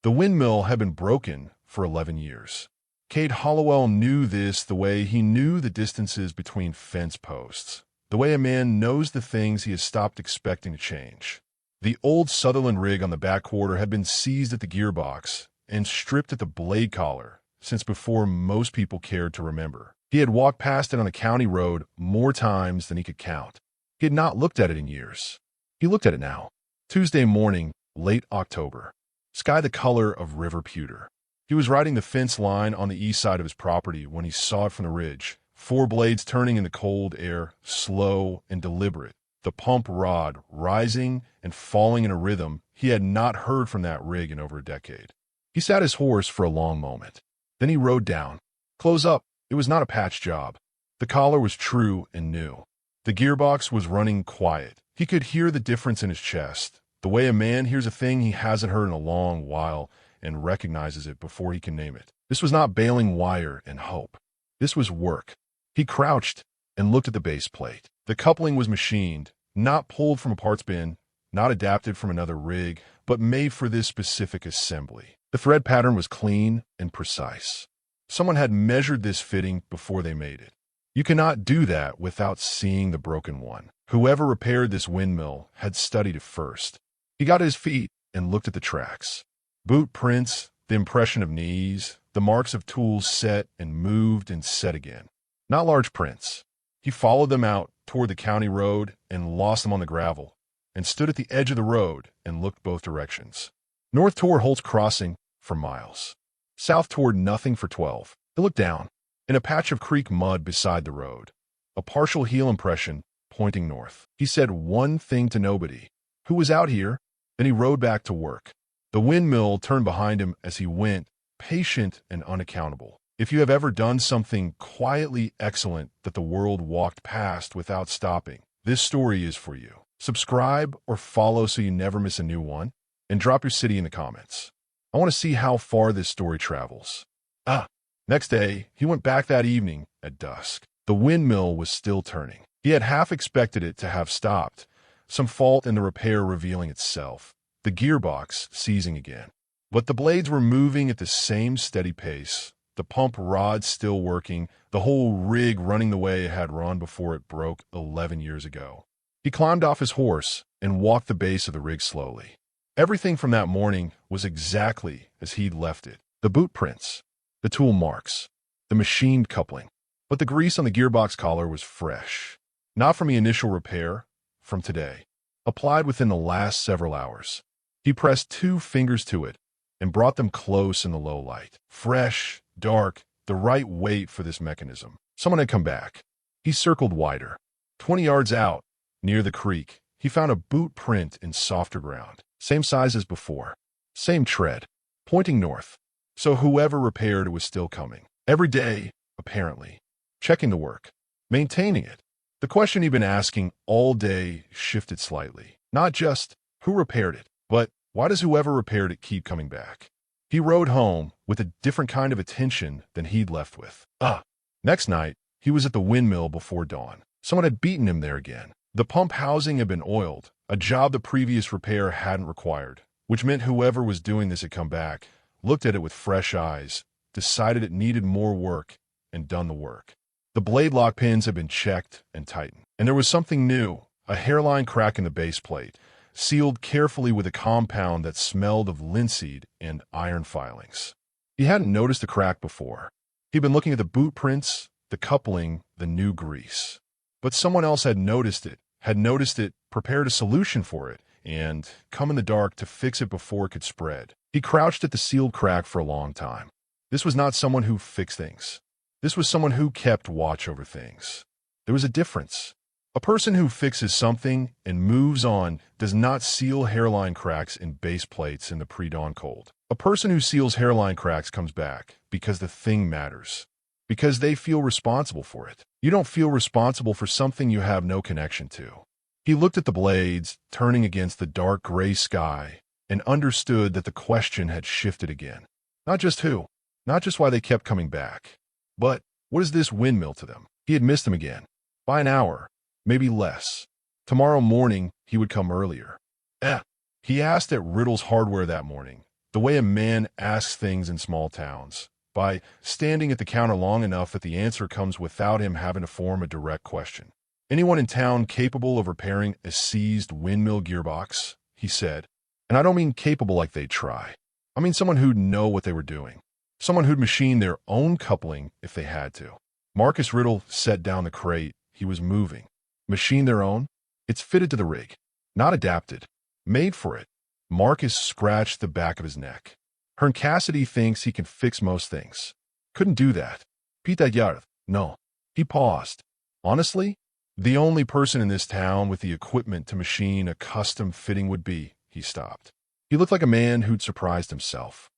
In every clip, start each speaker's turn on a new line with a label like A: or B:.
A: The windmill had been broken for 11 years. Cade Hollowell knew this the way he knew the distances between fence posts, the way a man knows the things he has stopped expecting to change. The old Sutherland rig on the back quarter had been seized at the gearbox and stripped at the blade collar since before most people cared to remember. He had walked past it on a county road more times than he could count. He had not looked at it in years. He looked at it now. Tuesday morning, late October. Sky the color of river pewter. He was riding the fence line on the east side of his property when he saw it from the ridge. 4 blades turning in the cold air, slow and deliberate. The pump rod rising and falling in a rhythm he had not heard from that rig in over a decade. He sat his horse for a long moment. Then he rode down. Close up. It was not a patch job. The collar was true and new. The gearbox was running quiet. He could hear the difference in his chest, the way a man hears a thing he hasn't heard in a long while and recognizes it before he can name it. This was not baling wire and hope. This was work. He crouched and looked at the base plate. The coupling was machined, not pulled from a parts bin, not adapted from another rig, but made for this specific assembly. The thread pattern was clean and precise. Someone had measured this fitting before they made it. You cannot do that without seeing the broken one. Whoever repaired this windmill had studied it first. He got his feet and looked at the tracks. Boot prints, the impression of knees, the marks of tools set and moved and set again. Not large prints. He followed them out toward the county road and lost them on the gravel, and stood at the edge of the road and looked both directions. North toward Holt's Crossing for miles. South toward nothing for 12. He looked down. In a patch of creek mud beside the road. A partial heel impression pointing north. He said one thing to nobody. Who was out here? Then he rode back to work. The windmill turned behind him as he went, patient and unaccountable. If you have ever done something quietly excellent that the world walked past without stopping, this story is for you. Subscribe or follow so you never miss a new one, and drop your city in the comments. I want to see how far this story travels. Next day, he went back that evening at dusk. The windmill was still turning. He had half expected it to have stopped, some fault in the repair revealing itself, the gearbox seizing again. But the blades were moving at the same steady pace, the pump rod still working, the whole rig running the way it had run before it broke 11 years ago. He climbed off his horse and walked the base of the rig slowly. Everything from that morning was exactly as he'd left it. The boot prints, the tool marks, the machined coupling. But the grease on the gearbox collar was fresh. Not from the initial repair, from today. Applied within the last several hours. He pressed 2 fingers to it and brought them close in the low light. Fresh, dark, the right weight for this mechanism. Someone had come back. He circled wider. 20 yards out, near the creek, he found a boot print in softer ground. Same size as before. Same tread. Pointing north. So whoever repaired it was still coming. Every day, apparently. Checking the work. Maintaining it. The question he'd been asking all day shifted slightly. Not just, who repaired it, but why does whoever repaired it keep coming back? He rode home with a different kind of attention than he'd left with. Next night, he was at the windmill before dawn. Someone had beaten him there again. The pump housing had been oiled, a job the previous repair hadn't required, which meant whoever was doing this had come back, looked at it with fresh eyes, decided it needed more work, and done the work. The blade lock pins had been checked and tightened. And there was something new, a hairline crack in the base plate, sealed carefully with a compound that smelled of linseed and iron filings. He hadn't noticed the crack before. He'd been looking at the boot prints, the coupling, the new grease. But someone else had noticed it, prepared a solution for it, and come in the dark to fix it before it could spread. He crouched at the sealed crack for a long time. This was not someone who fixed things. This was someone who kept watch over things. There was a difference. A person who fixes something and moves on does not seal hairline cracks in base plates in the pre-dawn cold. A person who seals hairline cracks comes back because the thing matters, because they feel responsible for it. You don't feel responsible for something you have no connection to. He looked at the blades, turning against the dark gray sky, and understood that the question had shifted again. Not just who, not just why they kept coming back, but what is this windmill to them? He had missed them again. By an hour, maybe less. Tomorrow morning, he would come earlier. He asked at Riddle's Hardware that morning, The way a man asks things in small towns, by standing at the counter long enough that the answer comes without him having to form a direct question. Anyone in town capable of repairing a seized windmill gearbox, he said. And I don't mean capable like they'd try. I mean someone who'd know what they were doing. Someone who'd machine their own coupling if they had to. Marcus Riddle set down the crate he was moving. Machine their own? It's fitted to the rig. Not adapted. Made for it. Marcus scratched the back of his neck. Hearn Cassidy thinks he can fix most things. Couldn't do that. Pita Yarth, no. He paused. Honestly, the only person in this town with the equipment to machine a custom fitting would be, he stopped. He looked like a man who'd surprised himself.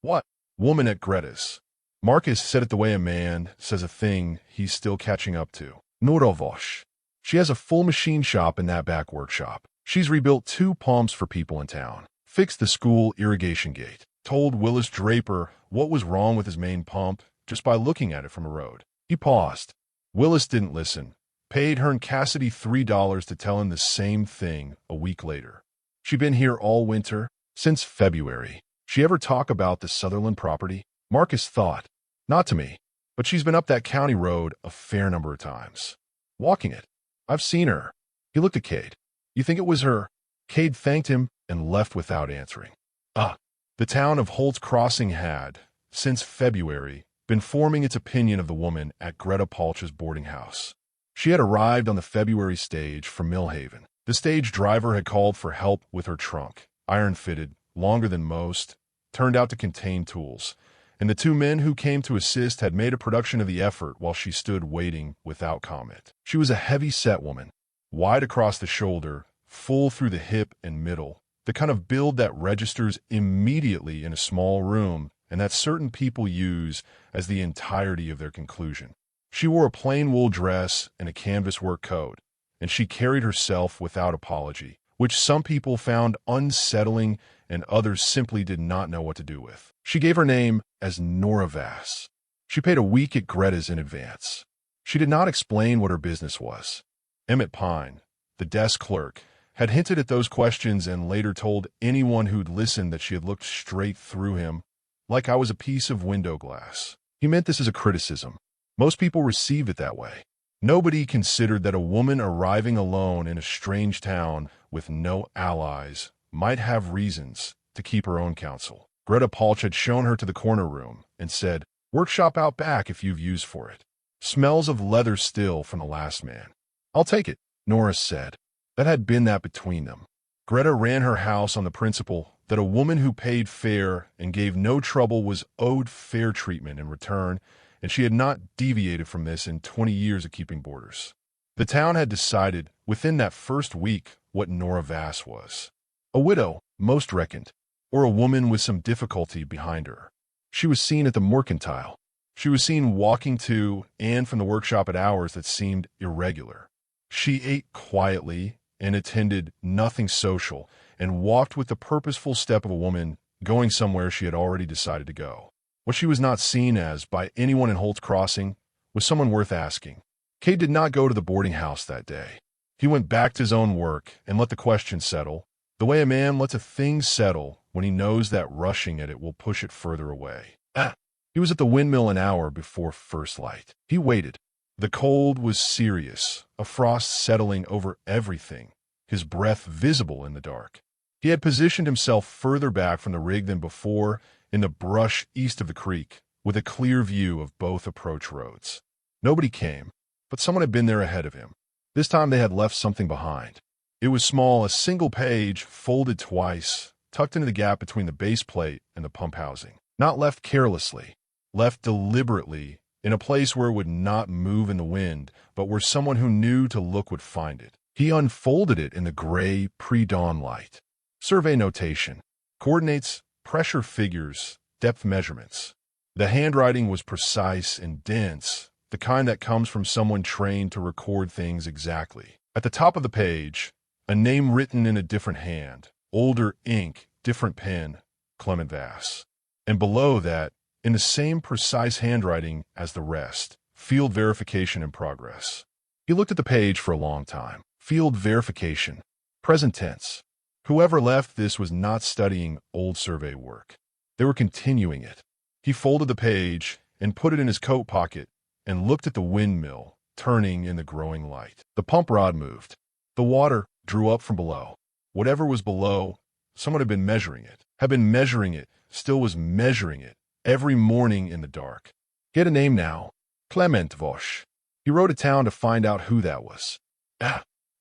A: What? Woman at Greta's. Marcus said it the way a man says a thing he's still catching up to. Norovosh. She has a full machine shop in that back workshop. She's rebuilt 2 pumps for people in town. Fixed the school irrigation gate. Told Willis Draper what was wrong with his main pump just by looking at it from a road. He paused. Willis didn't listen. Paid Hearn Cassidy $3 to tell him the same thing a week later. She'd been here all winter, since February. She ever talk about the Sutherland property? Marcus thought. Not to me, but she's been up that county road a fair number of times. Walking it. I've seen her. He looked at Cade. You think it was her? Cade thanked him and left without answering. The town of Holt's Crossing had, since February, been forming its opinion of the woman at Greta Palch's boarding house. She had arrived on the February stage from Millhaven. The stage driver had called for help with her trunk, iron-fitted, longer than most, turned out to contain tools, and the 2 men who came to assist had made a production of the effort while she stood waiting without comment. She was a heavy-set woman, wide across the shoulder, full through the hip and middle, the kind of build that registers immediately in a small room and that certain people use as the entirety of their conclusion. She wore a plain wool dress and a canvas work coat, and she carried herself without apology, which some people found unsettling and others simply did not know what to do with. She gave her name as Nora Vass. She paid a week at Greta's in advance. She did not explain what her business was. Emmett Pine, the desk clerk, had hinted at those questions and later told anyone who'd listened that she had looked straight through him, like I was a piece of window glass. He meant this as a criticism. Most people received it that way. Nobody considered that a woman arriving alone in a strange town with no allies might have reasons to keep her own counsel. Greta Palch had shown her to the corner room and said, "Workshop out back if you've used for it. Smells of leather still from the last man." "I'll take it," Norris said. That had been that between them. Greta ran her house on the principle that a woman who paid fair and gave no trouble was owed fair treatment in return, and she had not deviated from this in 20 years of keeping boarders. The town had decided within that first week what Nora Vass was. A widow, most reckoned, or a woman with some difficulty behind her. She was seen at the mercantile. She was seen walking to and from the workshop at hours that seemed irregular. She ate quietly and attended nothing social, and walked with the purposeful step of a woman going somewhere she had already decided to go. What she was not seen as by anyone in Holt's Crossing was someone worth asking. Cade did not go to the boarding house that day. He went back to his own work and let the question settle, the way a man lets a thing settle when he knows that rushing at it will push it further away. He was at the windmill an hour before first light. He waited. The cold was serious, a frost settling over everything, his breath visible in the dark. He had positioned himself further back from the rig than before, in the brush east of the creek, with a clear view of both approach roads. Nobody came, but someone had been there ahead of him. This time they had left something behind. It was small, a single page, folded twice, tucked into the gap between the base plate and the pump housing. Not left carelessly, left deliberately, in a place where it would not move in the wind, but where someone who knew to look would find it. He unfolded it in the gray, pre-dawn light. Survey notation, coordinates, pressure figures, depth measurements. The handwriting was precise and dense, the kind that comes from someone trained to record things exactly. At the top of the page, a name written in a different hand, older ink, different pen, Clement Vass. And below that, in the same precise handwriting as the rest, field verification in progress. He looked at the page for a long time. Field verification. Present tense. Whoever left this was not studying old survey work. They were continuing it. He folded the page and put it in his coat pocket and looked at the windmill turning in the growing light. The pump rod moved. The water drew up from below. Whatever was below, someone had been measuring it, still was measuring it, every morning in the dark. He had a name now, Clement Vosch. He rode to town to find out who that was.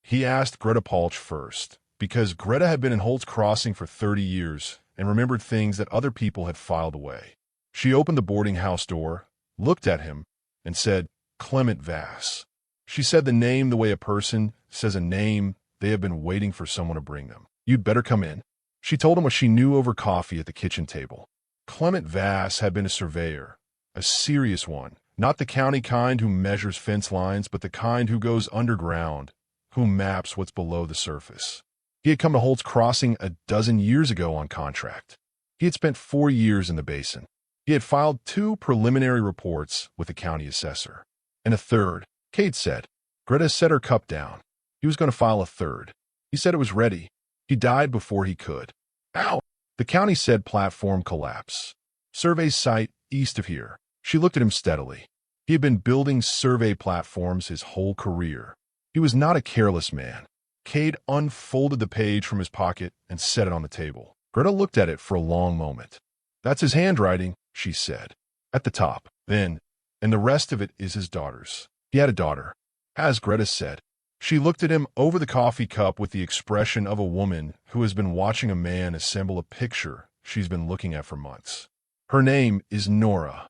A: He asked Greta Palch first, because Greta had been in Holt's Crossing for 30 years and remembered things that other people had filed away. She opened the boarding house door, looked at him, and said, Clement Vass. She said the name the way a person says a name they have been waiting for someone to bring them. You'd better come in. She told him what she knew over coffee at the kitchen table. Clement Vass had been a surveyor, a serious one, not the county kind who measures fence lines, but the kind who goes underground, who maps what's below the surface. He had come to Holt's Crossing a dozen years ago on contract. He had spent 4 years in the basin. He had filed 2 preliminary reports with the county assessor. And a third, Kate said. Greta set her cup down. He was going to file a third. He said it was ready. He died before he could. Ow! The county said platform collapse. Survey site east of here. She looked at him steadily. He had been building survey platforms his whole career. He was not a careless man. Cade unfolded the page from his pocket and set it on the table. Greta looked at it for a long moment. That's his handwriting, she said. At the top. Then, and the rest of it is his daughter's. He had a daughter, as Greta said. She looked at him over the coffee cup with the expression of a woman who has been watching a man assemble a picture she's been looking at for months. Her name is Nora.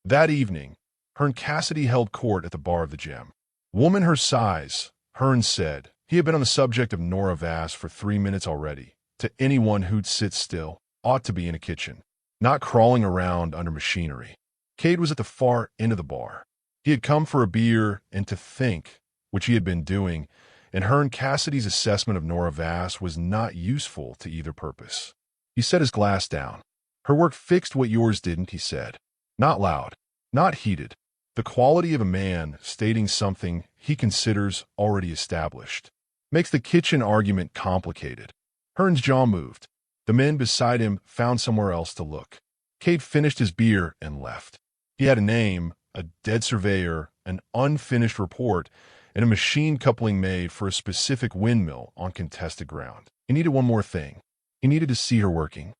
A: That evening, her and Cassidy held court at the bar of the Gem. Woman her size, Hearn said. He had been on the subject of Nora Vass for 3 minutes already. To anyone who'd sit still, ought to be in a kitchen, not crawling around under machinery. Cade was at the far end of the bar. He had come for a beer and to think, which he had been doing, and Hearn Cassidy's assessment of Nora Vass was not useful to either purpose. He set his glass down. Her work fixed what yours didn't, he said. Not loud, not heated. The quality of a man stating something he considers already established makes the kitchen argument complicated. Hearn's jaw moved. The men beside him found somewhere else to look. Cade finished his beer and left. He had a name, a dead surveyor, an unfinished report, and a machine coupling made for a specific windmill on contested ground. He needed one more thing. He needed to see her working.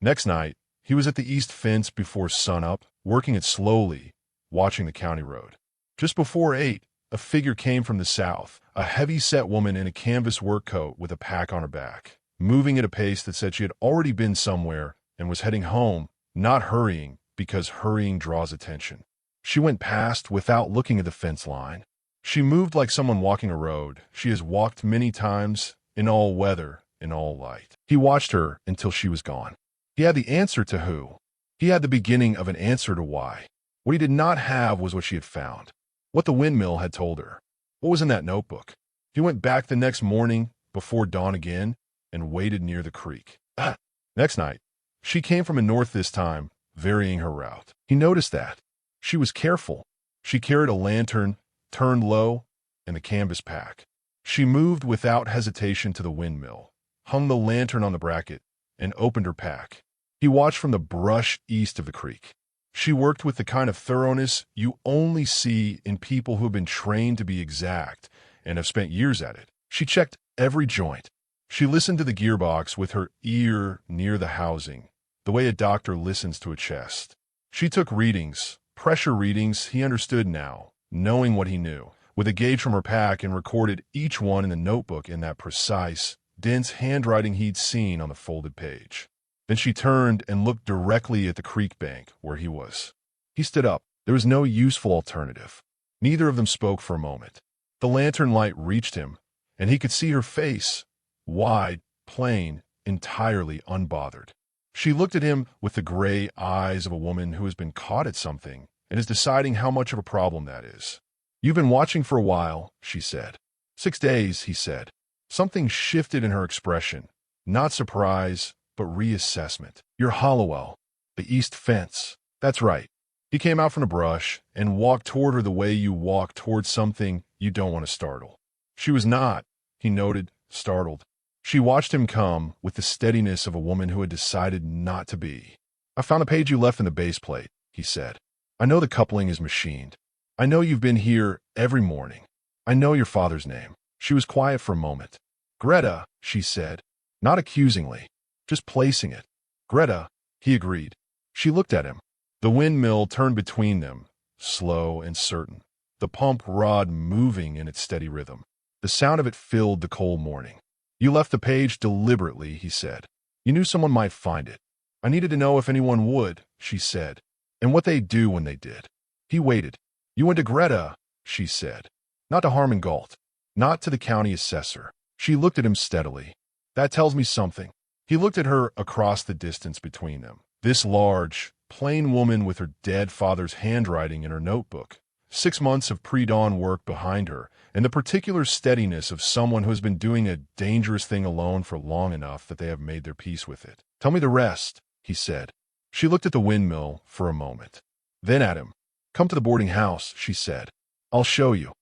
A: Next night, he was at the east fence before sunup, working it slowly, watching the county road. Just before 8, a figure came from the south, a heavy-set woman in a canvas work coat with a pack on her back, moving at a pace that said she had already been somewhere and was heading home, not hurrying, because hurrying draws attention. She went past without looking at the fence line. She moved like someone walking a road she has walked many times, in all weather, in all light. He watched her until she was gone. He had the answer to who. He had the beginning of an answer to why. What he did not have was what she had found, what the windmill had told her. What was in that notebook? He went back the next morning, before dawn again, and waited near the creek. Next night, she came from the north this time, varying her route. He noticed that. She was careful. She carried a lantern, turned low, and the canvas pack. She moved without hesitation to the windmill, hung the lantern on the bracket, and opened her pack. He watched from the brush east of the creek. She worked with the kind of thoroughness you only see in people who have been trained to be exact and have spent years at it. She checked every joint. She listened to the gearbox with her ear near the housing, the way a doctor listens to a chest. She took readings, pressure readings he understood now, knowing what he knew, with a gauge from her pack, and recorded each one in the notebook in that precise, dense handwriting he'd seen on the folded page. Then she turned and looked directly at the creek bank where he was. He stood up. There was no useful alternative. Neither of them spoke for a moment. The lantern light reached him, and he could see her face, wide, plain, entirely unbothered. She looked at him with the gray eyes of a woman who has been caught at something and is deciding how much of a problem that is. You've been watching for a while, she said. 6 days, he said. Something shifted in her expression. Not surprise, but reassessment. You're Hollowell, the east fence. That's right. He came out from the brush and walked toward her the way you walk toward something you don't want to startle. She was not, he noted, startled. She watched him come with the steadiness of a woman who had decided not to be. "I found the page you left in the base plate," he said. "I know the coupling is machined. I know you've been here every morning. I know your father's name." She was quiet for a moment. "Greta," she said, not accusingly, just placing it. "Greta," he agreed. She looked at him. The windmill turned between them, slow and certain, the pump rod moving in its steady rhythm. The sound of it filled the cold morning. "You left the page deliberately," he said. "You knew someone might find it." "I needed to know if anyone would," she said, "and what they'd do when they did." He waited. "You went to Greta," she said. "Not to Harmon Galt. Not to the county assessor." She looked at him steadily. "That tells me something." He looked at her across the distance between them. This large, plain woman with her dead father's handwriting in her notebook, 6 months of pre-dawn work behind her, and the particular steadiness of someone who has been doing a dangerous thing alone for long enough that they have made their peace with it. "Tell me the rest," he said. She looked at the windmill for a moment. Then at him. "Come to the boarding house," she said. "I'll show you."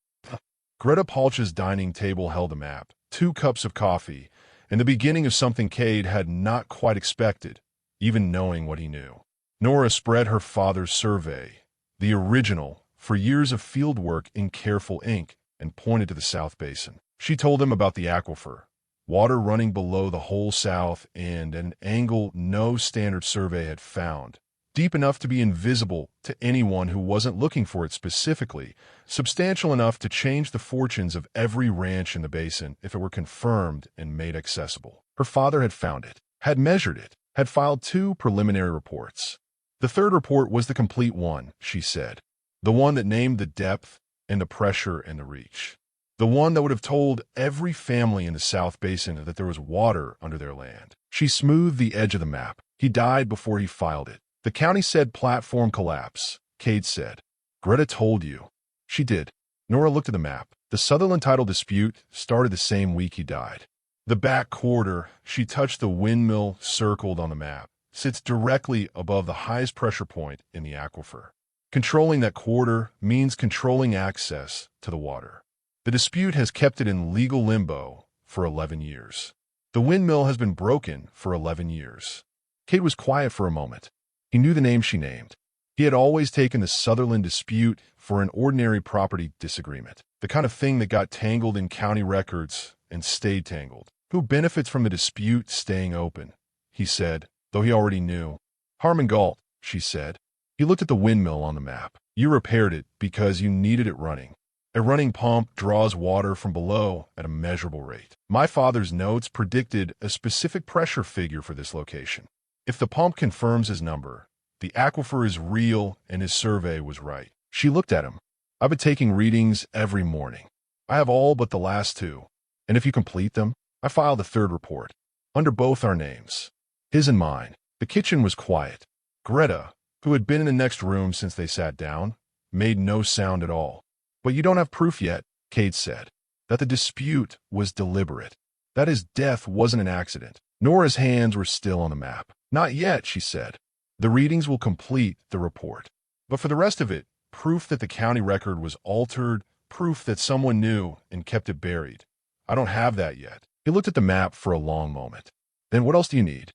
A: Greta Palch's dining table held a map, 2 cups of coffee, and the beginning of something Cade had not quite expected, even knowing what he knew. Nora spread her father's survey, the original, for years of field work in careful ink, and pointed to the South Basin. She told him about the aquifer, water running below the whole South and at an angle no standard survey had found, deep enough to be invisible to anyone who wasn't looking for it specifically, substantial enough to change the fortunes of every ranch in the basin if it were confirmed and made accessible. Her father had found it, had measured it, had filed 2 preliminary reports. The 3rd report was the complete one, she said, the one that named the depth and the pressure and the reach. The one that would have told every family in the South Basin that there was water under their land. She smoothed the edge of the map. He died before he filed it. "The county said platform collapse," Cade said. "Greta told you." She did. Nora looked at the map. The Sutherland title dispute started the same week he died. The back quarter, she touched the windmill circled on the map, sits directly above the highest pressure point in the aquifer. Controlling that quarter means controlling access to the water. The dispute has kept it in legal limbo for 11 years. The windmill has been broken for 11 years. Cade was quiet for a moment. He knew the name she named. He had always taken the Sutherland dispute for an ordinary property disagreement, the kind of thing that got tangled in county records and stayed tangled. "Who benefits from the dispute staying open?" he said, though he already knew. "Harmon Galt," she said. He looked at the windmill on the map. "You repaired it because you needed it running. A running pump draws water from below at a measurable rate. My father's notes predicted a specific pressure figure for this location. If the pump confirms his number, the aquifer is real and his survey was right." She looked at him. "I've been taking readings every morning. I have all but the last 2. And if you complete them, I filed a 3rd report, under both our names, his and mine." The kitchen was quiet. Greta, who had been in the next room since they sat down, made no sound at all. "But you don't have proof yet," Cade said, "that the dispute was deliberate, that his death wasn't an accident." Nora's hands were still on the map. "Not yet," she said. "The readings will complete the report. But for the rest of it, proof that the county record was altered, proof that someone knew and kept it buried. I don't have that yet." He looked at the map for a long moment. "Then what else do you need?"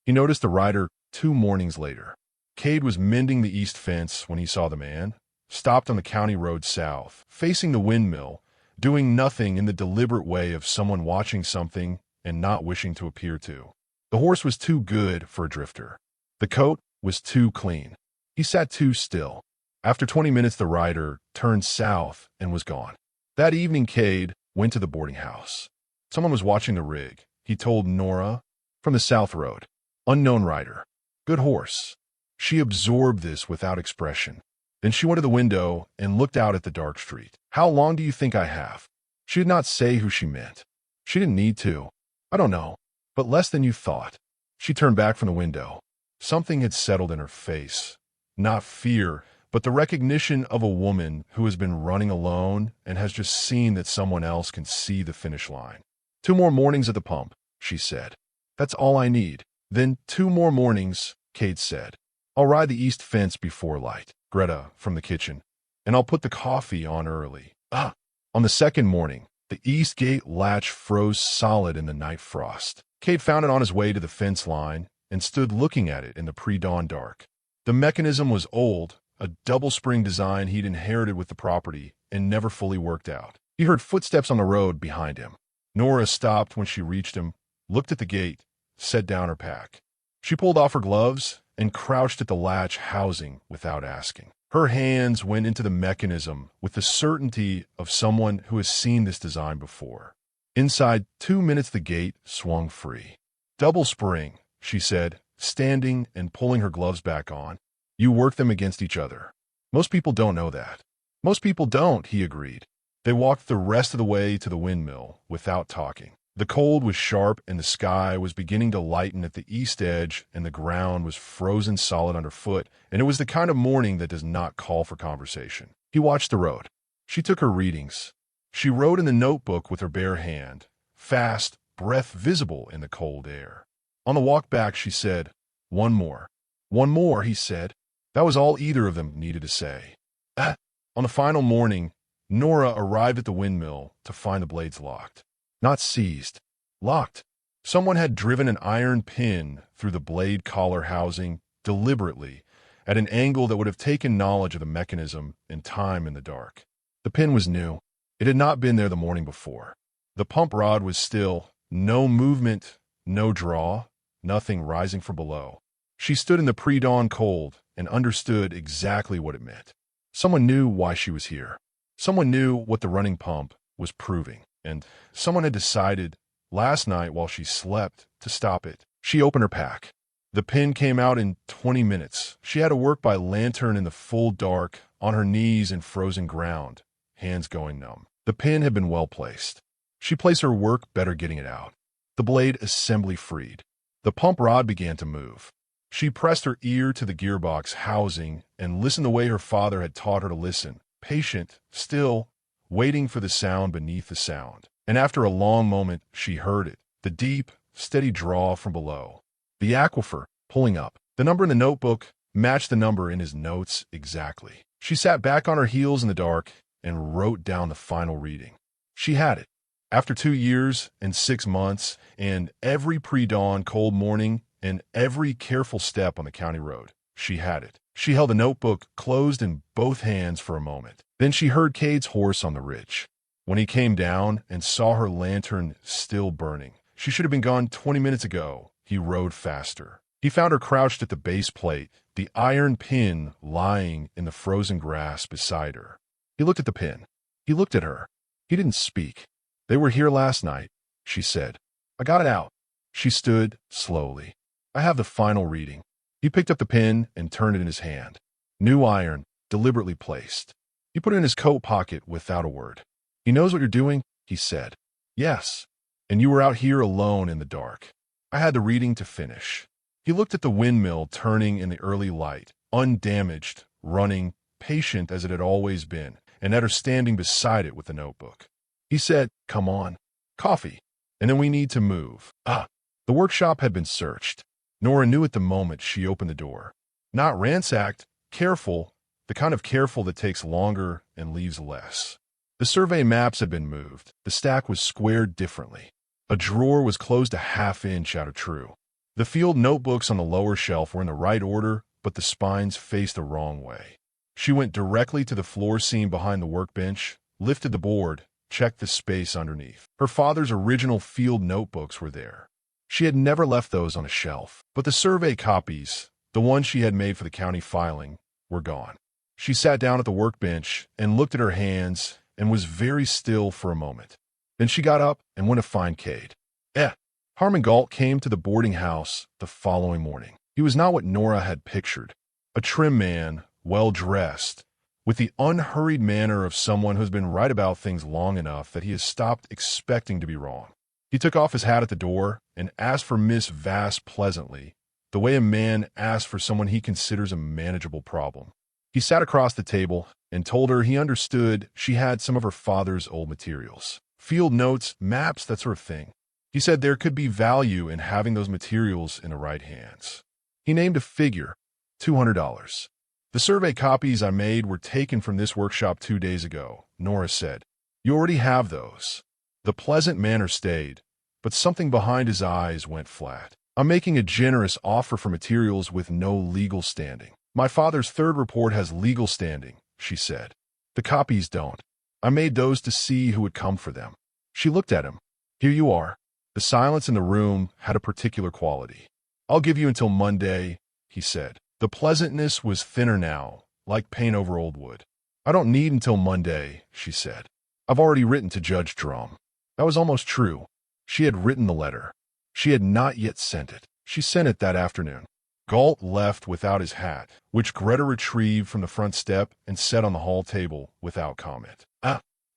A: He noticed the rider 2 mornings later. Cade was mending the east fence when he saw the man, stopped on the county road south, facing the windmill, doing nothing in the deliberate way of someone watching something and not wishing to appear to. The horse was too good for a drifter. The coat was too clean. He sat too still. After 20 minutes, the rider turned south and was gone. That evening, Cade went to the boarding house. Someone was watching the rig, he told Nora, from the south road. Unknown rider. Good horse. She absorbed this without expression. Then she went to the window and looked out at the dark street. "How long do you think I have?" She did not say who she meant. She didn't need to. "I don't know, but less than you thought." She turned back from the window. Something had settled in her face. Not fear, but the recognition of a woman who has been running alone and has just seen that someone else can see the finish line. 2 more mornings at the pump," she said. "That's all I need." "Then 2 more mornings," Cade said. "I'll ride the east fence before light." Greta, from the kitchen. "And I'll put the coffee on early." On the 2nd morning, The east gate latch froze solid in the night frost. Cade found it on his way to the fence line and stood looking at it in the pre-dawn dark. The mechanism was old, a double-spring design he'd inherited with the property and never fully worked out. He heard footsteps on the road behind him. Nora stopped when she reached him, looked at the gate, set down her pack. She pulled off her gloves and crouched at the latch housing without asking. Her hands went into the mechanism with the certainty of someone who has seen this design before. Inside 2 minutes, the gate swung free. "Double spring," she said, standing and pulling her gloves back on. "You work them against each other. Most people don't know that." "Most people don't," he agreed. They walked the rest of the way to the windmill without talking. The cold was sharp and the sky was beginning to lighten at the east edge and the ground was frozen solid underfoot, and it was the kind of morning that does not call for conversation. He watched the road. She took her readings. She wrote in the notebook with her bare hand, fast, breath visible in the cold air. On the walk back, she said, "One more." "One more," he said. That was all either of them needed to say. On the final morning, Nora arrived at the windmill to find the blades locked. Not seized. Locked. Someone had driven an iron pin through the blade collar housing deliberately at an angle that would have taken knowledge of the mechanism and time in the dark. The pin was new. It had not been there the morning before. The pump rod was still. No movement, no draw, nothing rising from below. She stood in the pre-dawn cold and understood exactly what it meant. Someone knew why she was here. Someone knew what the running pump was proving. And someone had decided last night while she slept to stop it. She opened her pack. The pin came out in 20 minutes. She had to work by lantern in the full dark, on her knees in frozen ground, hands going numb. The pin had been well placed. She placed her work better getting it out. The blade assembly freed. The pump rod began to move. She pressed her ear to the gearbox housing and listened the way her father had taught her to listen, patient, still, waiting for the sound beneath the sound. And after a long moment, she heard it, the deep, steady draw from below. The aquifer, pulling up. The number in the notebook matched the number in his notes exactly. She sat back on her heels in the dark and wrote down the final reading. She had it. After 2 years and 6 months, and every pre-dawn cold morning, and every careful step on the county road, she had it. She held the notebook closed in both hands for a moment. Then she heard Cade's horse on the ridge. When he came down and saw her lantern still burning, she should have been gone 20 minutes ago. He rode faster. He found her crouched at the base plate, the iron pin lying in the frozen grass beside her. He looked at the pin. He looked at her. He didn't speak. "They were here last night," she said. "I got it out." She stood slowly. "I have the final reading." He picked up the pin and turned it in his hand. New iron, deliberately placed. He put it in his coat pocket without a word. "He knows what you're doing," he said. "Yes. And you were out here alone in the dark. I had the reading to finish." He looked at the windmill turning in the early light, undamaged, running, patient as it had always been, and at her standing beside it with the notebook. He said, "Come on. Coffee. And then we need to move." The workshop had been searched. Nora knew at the moment she opened the door. Not ransacked, careful, the kind of careful that takes longer and leaves less. The survey maps had been moved. The stack was squared differently. A drawer was closed a half-inch out of true. The field notebooks on the lower shelf were in the right order, but the spines faced the wrong way. She went directly to the floor seam behind the workbench, lifted the board, checked the space underneath. Her father's original field notebooks were there. She had never left those on a shelf, but the survey copies, the ones she had made for the county filing, were gone. She sat down at the workbench and looked at her hands and was very still for a moment. Then she got up and went to find Cade. Harmon Galt came to the boarding house the following morning. He was not what Nora had pictured. A trim man, well-dressed, with the unhurried manner of someone who's been right about things long enough that he has stopped expecting to be wrong. He took off his hat at the door and asked for Miss Vass pleasantly, the way a man asks for someone he considers a manageable problem. He sat across the table and told her he understood she had some of her father's old materials. Field notes, maps, that sort of thing. He said there could be value in having those materials in the right hands. He named a figure, $200. "The survey copies I made were taken from this workshop 2 days ago," Nora said. "You already have those." The pleasant manner stayed, but something behind his eyes went flat. I'm making a generous offer for materials with no legal standing. My father's third report has legal standing, she said. The copies don't. I made those to see who would come for them. She looked at him. Here you are. The silence in the room had a particular quality. I'll give you until Monday, he said. The pleasantness was thinner now, like paint over old wood. I don't need until Monday, she said. I've already written to Judge Drum. That was almost true. She had written the letter. She had not yet sent it. She sent it that afternoon. Galt left without his hat, which Greta retrieved from the front step and set on the hall table without comment.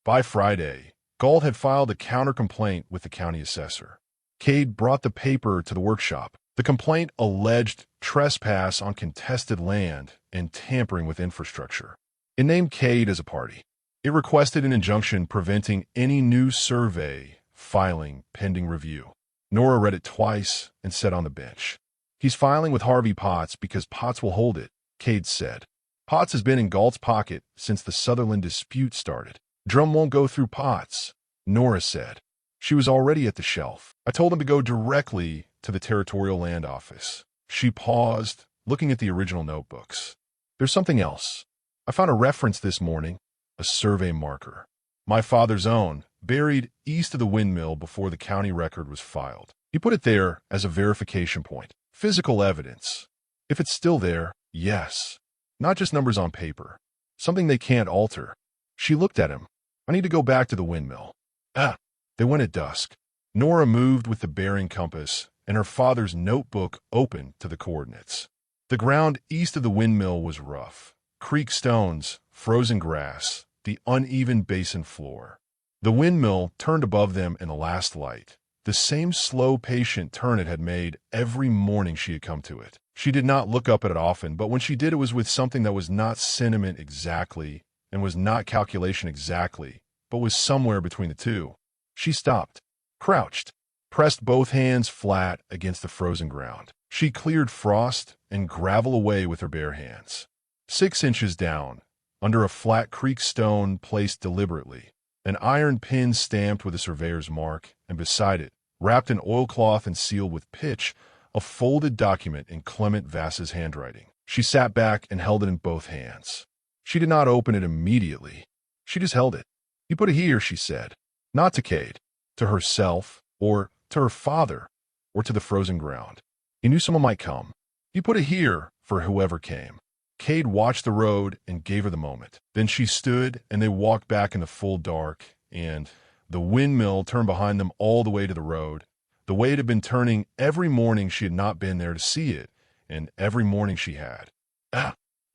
A: By Friday, Galt had filed a counter-complaint with the county assessor. Cade brought the paper to the workshop. The complaint alleged trespass on contested land and tampering with infrastructure. It named Cade as a party. It requested an injunction preventing any new survey filing pending review. Nora read it twice and sat on the bench. He's filing with Harvey Potts because Potts will hold it, Cade said. Potts has been in Galt's pocket since the Sutherland dispute started. Drum won't go through Potts, Nora said. She was already at the shelf. I told him to go directly to the Territorial Land Office. She paused, looking at the original notebooks. There's something else. I found a reference this morning, a survey marker. My father's own, buried east of the windmill before the county record was filed. He put it there as a verification point. Physical evidence. If it's still there, yes. Not just numbers on paper. Something they can't alter. She looked at him. I need to go back to the windmill. They went at dusk. Nora moved with the bearing compass, and her father's notebook opened to the coordinates. The ground east of the windmill was rough. Creek stones, frozen grass, the uneven basin floor. The windmill turned above them in the last light, the same slow, patient turn it had made every morning she had come to it. She did not look up at it often, but when she did, it was with something that was not sentiment exactly and was not calculation exactly, but was somewhere between the two. She stopped, crouched, pressed both hands flat against the frozen ground. She cleared frost and gravel away with her bare hands. 6 inches down, under a flat creek stone placed deliberately, an iron pin stamped with a surveyor's mark, and beside it, wrapped in oilcloth and sealed with pitch, a folded document in Clement Vass's handwriting. She sat back and held it in both hands. She did not open it immediately. She just held it. You put it here, she said. Not to Cade, to herself, or to her father, or to the frozen ground. He knew someone might come. You put it here for whoever came. Cade watched the road and gave her the moment. Then she stood, and they walked back in the full dark, and the windmill turned behind them all the way to the road, the way it had been turning every morning she had not been there to see it, and every morning she had.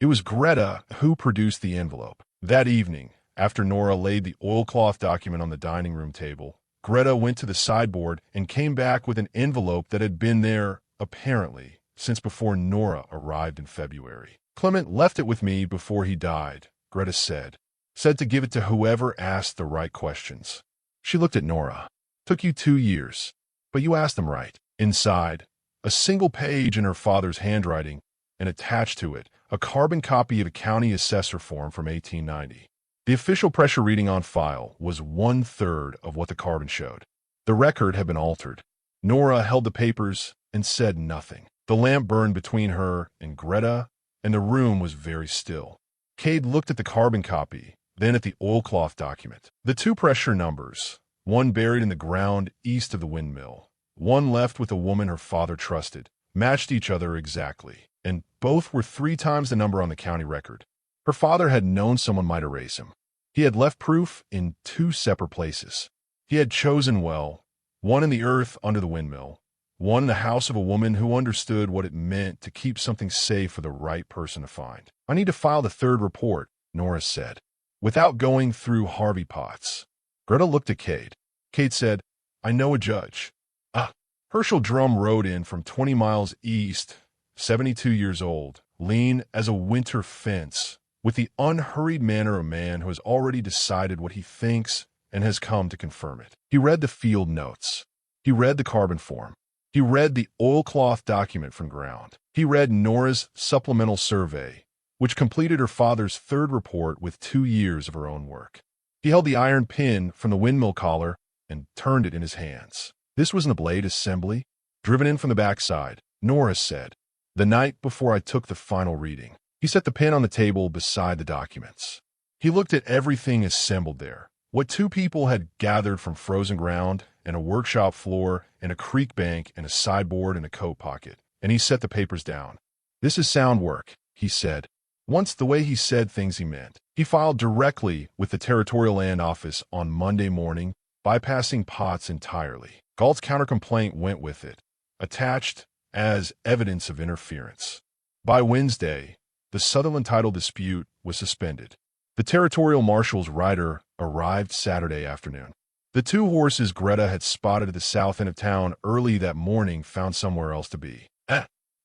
A: It was Greta who produced the envelope. That evening, after Nora laid the oilcloth document on the dining room table, Greta went to the sideboard and came back with an envelope that had been there, apparently, since before Nora arrived in February. Clement left it with me before he died, Greta said. Said to give it to whoever asked the right questions. She looked at Nora. Took you 2 years, but you asked them right. Inside, a single page in her father's handwriting, and attached to it, a carbon copy of a county assessor form from 1890. The official pressure reading on file was 1/3 of what the carbon showed. The record had been altered. Nora held the papers and said nothing. The lamp burned between her and Greta, and the room was very still. Cade looked at the carbon copy, then at the oilcloth document. The 2 pressure numbers, one buried in the ground east of the windmill, one left with a woman her father trusted, matched each other exactly, and both were 3 times the number on the county record. Her father had known someone might erase him. He had left proof in 2 separate places. He had chosen well, one in the earth under the windmill, one in the house of a woman who understood what it meant to keep something safe for the right person to find. I need to file the 3rd report, Nora said, without going through Harvey Potts. Greta looked at Cade. Cade said, I know a judge. Herschel Drum rode in from 20 miles east, 72 years old, lean as a winter fence, with the unhurried manner of a man who has already decided what he thinks and has come to confirm it. He read the field notes. He read the carbon form. He read the oilcloth document from ground. He read Nora's supplemental survey, which completed her father's 3rd report with 2 years of her own work. He held the iron pin from the windmill collar and turned it in his hands. This was an blade assembly, driven in from the backside, Nora said. The night before I took the final reading. He set the pen on the table beside the documents. He looked at everything assembled there. What two people had gathered from frozen ground and a workshop floor and a creek bank and a sideboard and a coat pocket. And he set the papers down. This is sound work, he said. Once the way he said things he meant. He filed directly with the Territorial Land Office on Monday morning, bypassing Potts entirely. Galt's countercomplaint went with it, attached as evidence of interference. By Wednesday, the Sutherland title dispute was suspended. The Territorial Marshal's rider arrived Saturday afternoon. The two horses Greta had spotted at the south end of town early that morning found somewhere else to be.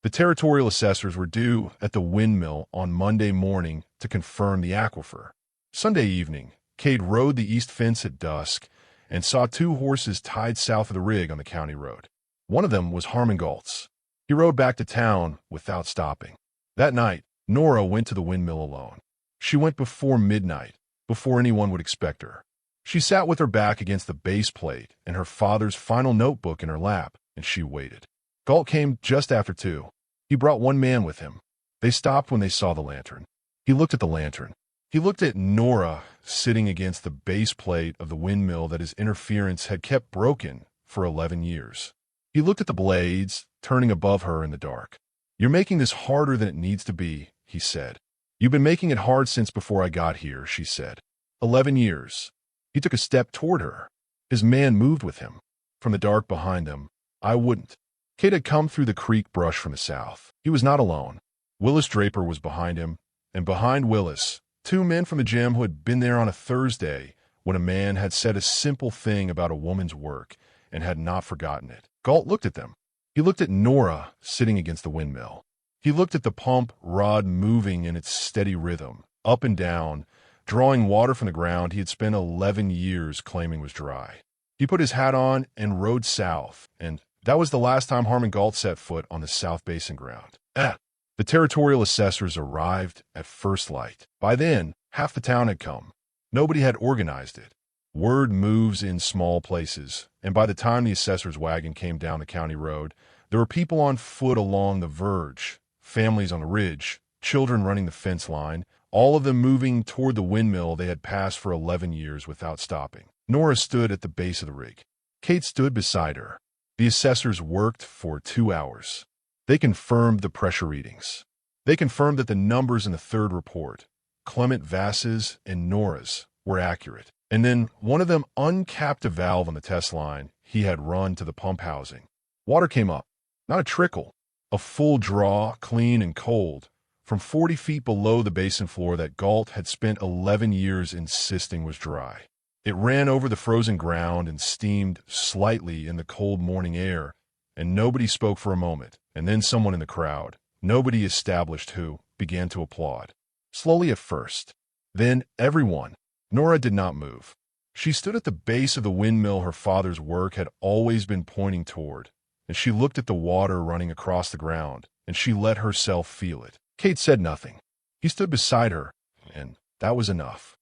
A: The Territorial assessors were due at the Windmill on Monday morning to confirm the aquifer. Sunday evening, Cade rode the east fence at dusk and saw two horses tied south of the rig on the county road. One of them was Harmon Galt's. He rode back to town without stopping. That night, Nora went to the Windmill alone. She went before midnight, before anyone would expect her. She sat with her back against the base plate and her father's final notebook in her lap, and she waited. Galt came just after 2. He brought one man with him. They stopped when they saw the lantern. He looked at the lantern. He looked at Nora sitting against the base plate of the windmill that his interference had kept broken for 11 years. He looked at the blades turning above her in the dark. You're making this harder than it needs to be, he said. You've been making it hard since before I got here, she said. 11 years. He took a step toward her. His man moved with him. From the dark behind him, I wouldn't. Kate had come through the creek brush from the south. He was not alone. Willis Draper was behind him, and behind Willis, 2 men from the gym who had been there on a Thursday when a man had said a simple thing about a woman's work and had not forgotten it. Galt looked at them. He looked at Nora sitting against the windmill. He looked at the pump rod moving in its steady rhythm, up and down, drawing water from the ground he had spent 11 years claiming was dry. He put his hat on and rode south, and that was the last time Harmon Galt set foot on the South Basin ground. The Territorial assessors arrived at first light. By then, half the town had come. Nobody had organized it. Word moves in small places, and by the time the assessor's wagon came down the county road, there were people on foot along the verge, families on the ridge, children running the fence line, all of them moving toward the windmill they had passed for 11 years without stopping. Nora stood at the base of the rig. Kate stood beside her. The assessors worked for 2 hours. They confirmed the pressure readings. They confirmed that the numbers in the third report, Clement Vass's and Nora's, were accurate. And then one of them uncapped a valve on the test line he had run to the pump housing. Water came up. Not a trickle. A full draw, clean and cold, from 40 feet below the basin floor that Galt had spent 11 years insisting was dry. It ran over the frozen ground and steamed slightly in the cold morning air, and nobody spoke for a moment, and then someone in the crowd, nobody established who, began to applaud. Slowly at first. Then everyone. Nora did not move. She stood at the base of the windmill her father's work had always been pointing toward, and she looked at the water running across the ground, and she let herself feel it. Kate said nothing. He stood beside her, and that was enough.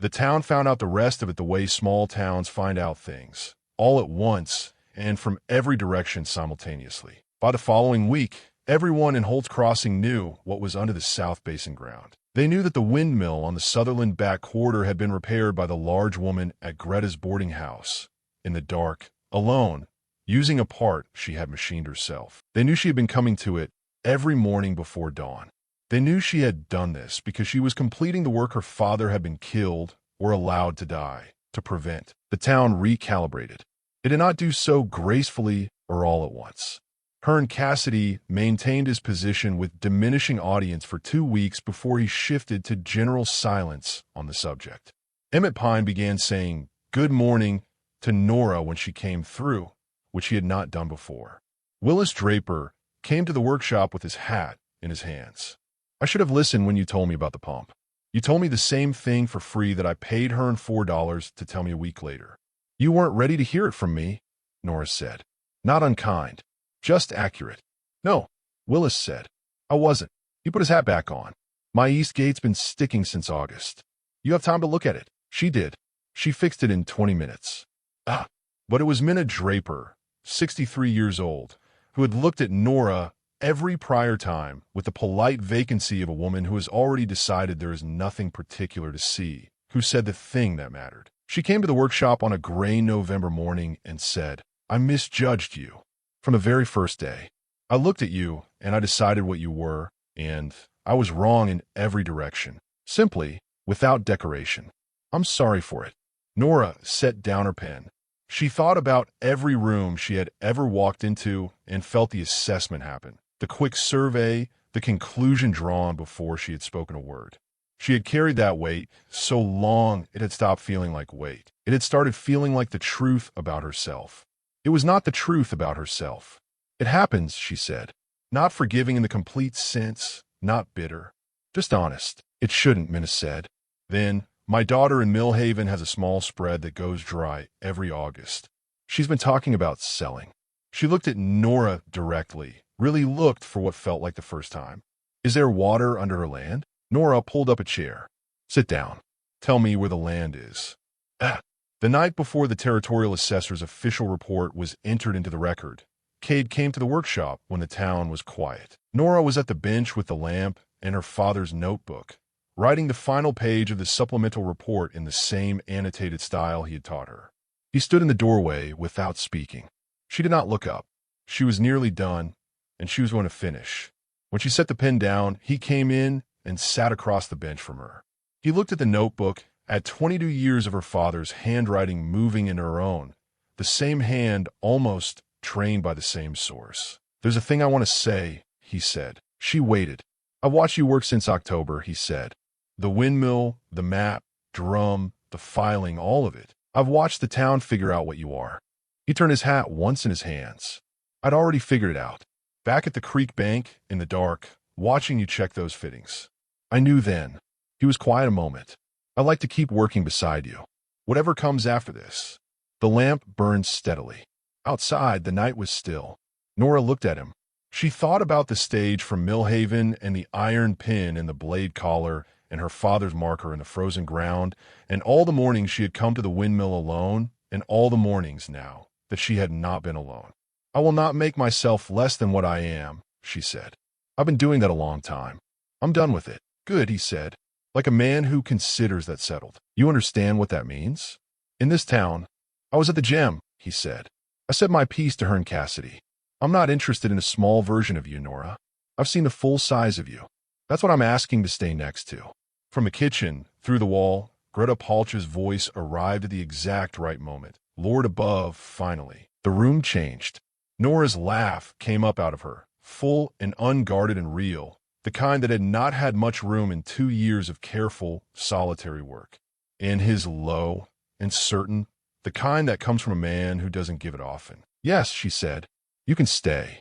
A: The town found out the rest of it the way small towns find out things, all at once and from every direction simultaneously. By the following week, everyone in Holt's Crossing knew what was under the South Basin ground. They knew that the windmill on the Sutherland back quarter had been repaired by the large woman at Greta's boarding house, in the dark, alone, using a part she had machined herself. They knew she had been coming to it every morning before dawn. They knew she had done this because she was completing the work her father had been killed or allowed to die to prevent. The town recalibrated. It did not do so gracefully or all at once. Hearn Cassidy maintained his position with diminishing audience for 2 weeks before he shifted to general silence on the subject. Emmett Pine began saying good morning to Nora when she came through, which he had not done before. Willis Draper came to the workshop with his hat in his hands. I should have listened when you told me about the pump. You told me the same thing for free that I paid Hearn $4 to tell me a week later. You weren't ready to hear it from me, Nora said. Not unkind. Just accurate. No, Willis said. I wasn't. He put his hat back on. My east gate's been sticking since August. You have time to look at it. She did. She fixed it in 20 minutes. Ah, but it was Minna Draper, 63 years old, who had looked at Nora every prior time with the polite vacancy of a woman who has already decided there is nothing particular to see, who said the thing that mattered. She came to the workshop on a gray November morning and said, "I misjudged you from the very first day. I looked at you and I decided what you were, and I was wrong in every direction. Simply, without decoration. I'm sorry for it." Nora set down her pen. She thought about every room she had ever walked into and felt the assessment happen. The quick survey, the conclusion drawn before she had spoken a word. She had carried that weight so long it had stopped feeling like weight. It had started feeling like the truth about herself. It was not the truth about herself. "It happens," she said. Not forgiving in the complete sense, not bitter. Just honest. "It shouldn't," Minna said. Then, "My daughter in Millhaven has a small spread that goes dry every August. She's been talking about selling." She looked at Nora directly, really looked for what felt like the first time. "Is there water under her land?" Nora pulled up a chair. "Sit down. Tell me where the land is." The night before the territorial assessor's official report was entered into the record, Cade came to the workshop when the town was quiet. Nora was at the bench with the lamp and her father's notebook, writing the final page of the supplemental report in the same annotated style he had taught her. He stood in the doorway without speaking. She did not look up. She was nearly done, and she was going to finish. When she set the pen down, he came in and sat across the bench from her. He looked at the notebook, at 22 years of her father's handwriting moving in her own, the same hand almost trained by the same source. "There's a thing I want to say," he said. She waited. "I've watched you work since October," he said. "The windmill, the map, drum, the filing, all of it. I've watched the town figure out what you are." He turned his hat once in his hands. "I'd already figured it out. Back at the creek bank, in the dark, watching you check those fittings. I knew then." He was quiet a moment. "I'd like to keep working beside you. Whatever comes after this." The lamp burned steadily. Outside, the night was still. Nora looked at him. She thought about the stage from Millhaven and the iron pin in the blade collar and her father's marker in the frozen ground, and all the mornings she had come to the windmill alone, and all the mornings now that she had not been alone. "I will not make myself less than what I am," she said. "I've been doing that a long time. I'm done with it." "Good," he said, like a man who considers that settled. "You understand what that means?" "In this town, I was at the gem," he said. "I said my piece to her and Cassidy. I'm not interested in a small version of you, Nora. I've seen the full size of you. That's what I'm asking to stay next to." From the kitchen, through the wall, Greta Palch's voice arrived at the exact right moment. Lord above, finally. The room changed. Nora's laugh came up out of her, full and unguarded and real, the kind that had not had much room in 2 years of careful, solitary work. And his low and certain, the kind that comes from a man who doesn't give it often. "Yes," she said. "You can stay."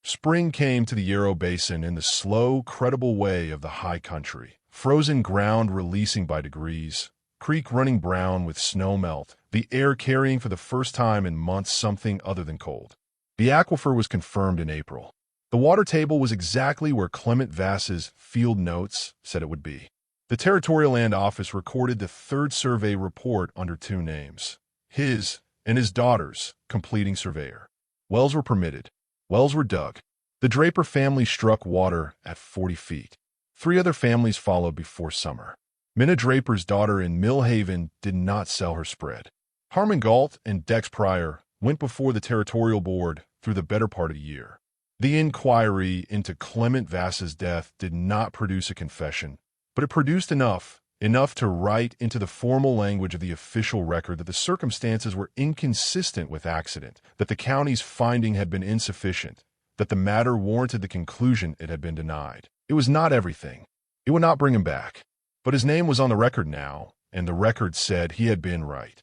A: Spring came to the Yarrow Basin in the slow, credible way of the high country. Frozen ground releasing by degrees, creek running brown with snow melt, the air carrying for the first time in months something other than cold. The aquifer was confirmed in April. The water table was exactly where Clement Vass's field notes said it would be. The Territorial Land Office recorded the third survey report under 2 names, his and his daughter's completing surveyor. Wells were permitted. Wells were dug. The Draper family struck water at 40 feet. 3 other families followed before summer. Minna Draper's daughter in Millhaven did not sell her spread. Harmon Galt and Dex Pryor went before the Territorial Board through the better part of the year. The inquiry into Clement Vass's death did not produce a confession, but it produced enough to write into the formal language of the official record that the circumstances were inconsistent with accident, that the county's finding had been insufficient, that the matter warranted the conclusion it had been denied. It was not everything. It would not bring him back. But his name was on the record now, and the record said he had been right.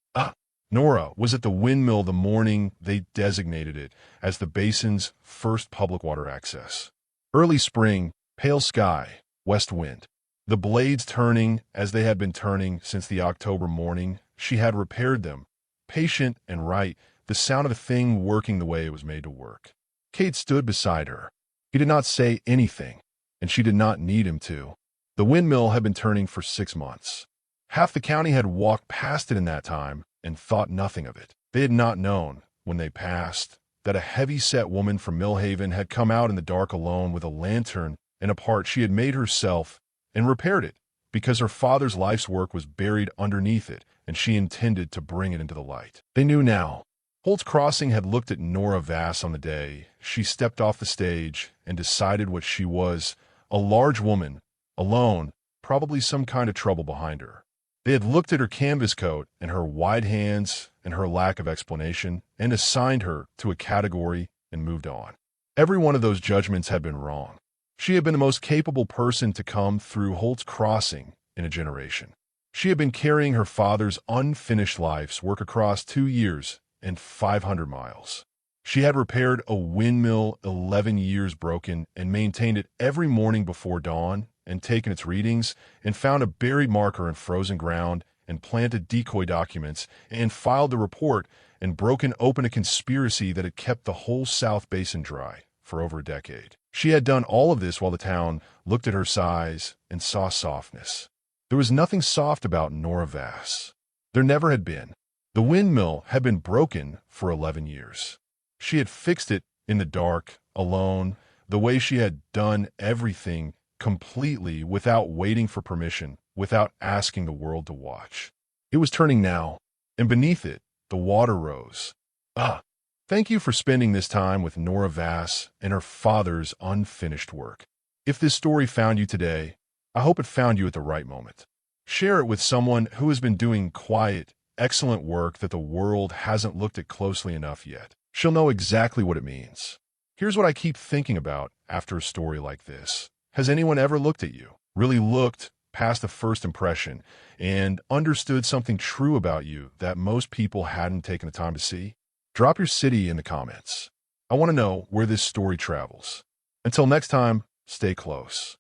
A: Nora was at the windmill the morning they designated it as the basin's first public water access. Early spring, pale sky, west wind. The blades turning as they had been turning since the October morning she had repaired them, patient and right, the sound of the thing working the way it was made to work. Cade stood beside her. He did not say anything, and she did not need him to. The windmill had been turning for 6 months. Half the county had walked past it in that time, and thought nothing of it. They had not known, when they passed, that a heavy-set woman from Millhaven had come out in the dark alone with a lantern and a part she had made herself and repaired it, because her father's life's work was buried underneath it, and she intended to bring it into the light. They knew now. Holt's Crossing had looked at Nora Vass on the day she stepped off the stage and decided what she was, a large woman, alone, probably some kind of trouble behind her. They had looked at her canvas coat and her wide hands and her lack of explanation and assigned her to a category and moved on. Every one of those judgments had been wrong. She had been the most capable person to come through Holt's Crossing in a generation. She had been carrying her father's unfinished life's work across 2 years and 500 miles. She had repaired a windmill 11 years broken and maintained it every morning before dawn and taken its readings and found a buried marker in frozen ground and planted decoy documents and filed the report and broken open a conspiracy that had kept the whole South Basin dry for over a decade. She had done all of this while the town looked at her size and saw softness. There was nothing soft about Nora Vass. There never had been. The windmill had been broken for 11 years. She had fixed it in the dark, alone, the way she had done everything completely without waiting for permission, without asking the world to watch. It was turning now, and beneath it, the water rose. Thank you for spending this time with Nora Vass and her father's unfinished work. If this story found you today, I hope it found you at the right moment. Share it with someone who has been doing quiet, excellent work that the world hasn't looked at closely enough yet. She'll know exactly what it means. Here's what I keep thinking about after a story like this. Has anyone ever looked at you, really looked past the first impression, and understood something true about you that most people hadn't taken the time to see? Drop your city in the comments. I want to know where this story travels. Until next time, stay close.